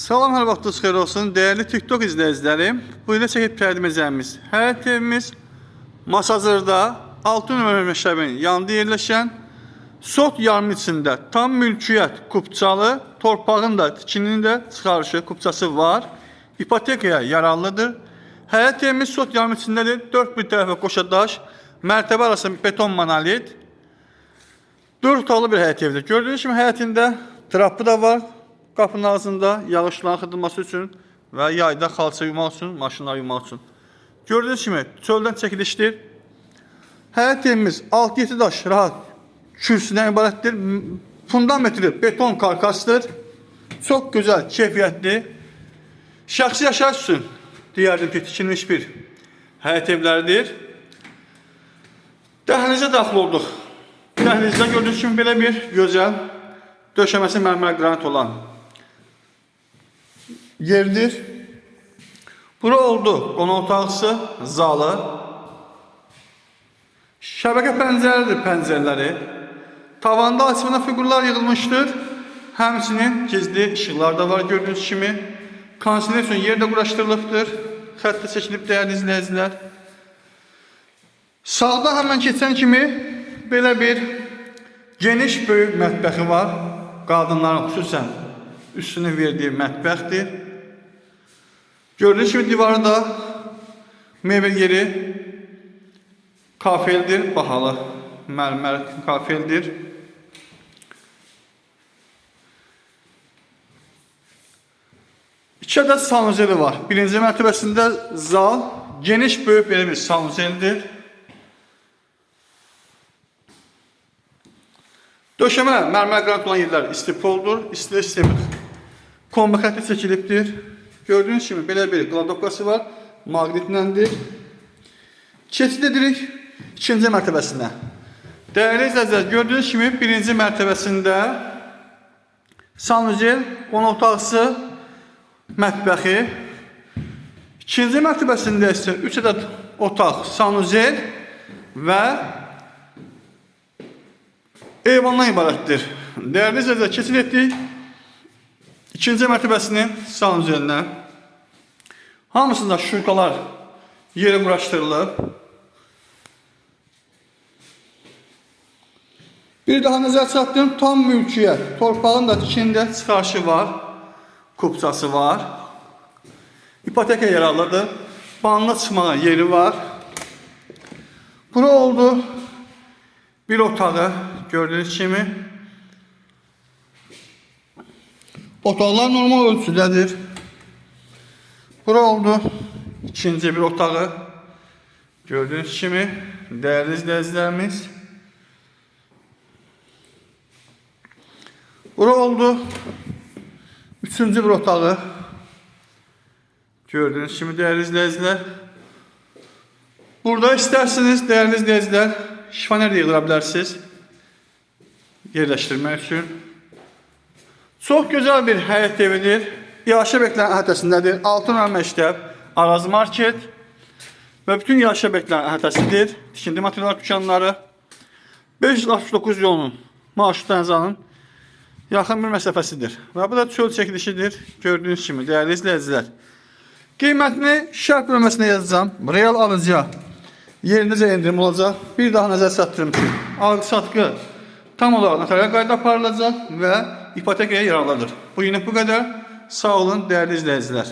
Salam, hər vaxtınız xeyir olsun. Değerli TikTok izləyicilərim, bu ilə çəkib təqdim edəcəyimiz həyət evimiz Masazırda 6 nömrə məktəbinin yanında yerləşən sot yarımı içində tam mülkiyyət kupçalı, torpağın da tikinin də çıxarışı kupçası var. İpotekaya yararlıdır. Həyət evimiz sot yarımı içindədir. 4 bir tərəfə qoşadaş, mərtəbə arası beton monolit. 4 otaqlı bir həyət evidir. Gördüyünüz kimi həyətində trapı da var. Qapının ağzında yağışların xıdılması üçün və yayda xalça yumaq üçün, maşınlar yumaq üçün. Gördüyünüz kimi çöldən çəkilişdir. Həyət evimiz 6-7 daş rahat kürsüdən ibarətdir. Fundamentli beton karkasdır. Çox gözəl, keyfiyyətli. Şəxsi yaşayış üçün deyərdim ki, tikilmiş bir həyət evləridir. Dəhlizə daxil olduq. Dəhlizdə gördüyünüz kimi belə bir gözəl döşəməsi mərmər qranit olan yerdir. Bura oldu qonaq otaqlısı, zalı. Şəbəkə pəncərədir pəncərələri. Tavanda açmana figurlar yığılmışdır. Həmçinin gizli işıqlar da var gördüyünüz kimi. Kondisioner üçün yer də quraşdırılıbdır. Xəttə çəkilib dəyərli izləyicilər. Sağda həmən keçən kimi belə bir geniş böyük mətbəxi var. Qadınların xüsusən üstünü verdiyi mətbəxdir. Gördüyünüz kimi divarda mebel yeri kafeldir, bahalı mərmər kafeldir. İki adet sanuzeli var. Birinci mərtəbəsində zal, geniş böyük belə bir sanuzeldir. Döşəmə mərmər qranit olan yerlər istipoldur. İstilə sistemi kombi xətti çəkilibdir. Gördüyünüz kimi belə bir qladokası var. Maqnitləndir. Keçid edirik ikinci mərtəbəsinə. Dəyərli izləyicilər, gördüyünüz kimi birinci mərtəbəsində sanuzel, qonaq otaqlısı, mətbəxi. İkinci mərtəbəsində isə 3 ədəd otaq, sanuzel və eyvandan ibarətdir. Dəyərli izləyicilər, keçid etdik ikinci mərtəbəsinin sanuzelinə. Hamısında şurkalar yeri quraşdırılıb. Bir daha nəzər çatdım, tam mülkiyyət. Torpağın da tikində çıxarışı var. Kupçası var. İpoteka yararlıdır. Banla çıxmağa yeri var. Bura oldu bir otağı gördüğünüz kimi. Otaqlar normal ölçüdədir. Bura oldu ikinci bir otağı. Gördüğünüz kimi değerli izləyicilərimiz. Bura oldu üçüncü bir otağı. Gördüğünüz kimi değerli izləyicilər. Burada isterseniz değerli izləyicilər şifaner de yığıra bilərsiniz yerləşdirmək üçün. Çox gözəl bir həyət evidir. Yaşa beklenen əhatəsindədir. 6 nömrə məktəb, Araz Market və bütün yaşa beklenen əhatəsidir. Tikinti material dükkanları 569 yolunun marşrut dənizanın yaxın bir məsafəsidir. Və bu da çöl çəkilişidir. Gördüyünüz kimi değerli izləyicilər. Qiymətini şərh bölməsində yazacağım. Real alıcıya yerindəcə endirim olacaq. Bir daha nəzər çatdırım ki, alqı-satqı tam olaraq notarial qaydada aparılacaq və ipotekaya yararlıdır. Bu yine bu kadar. Sağ olun değerli izləyicilər.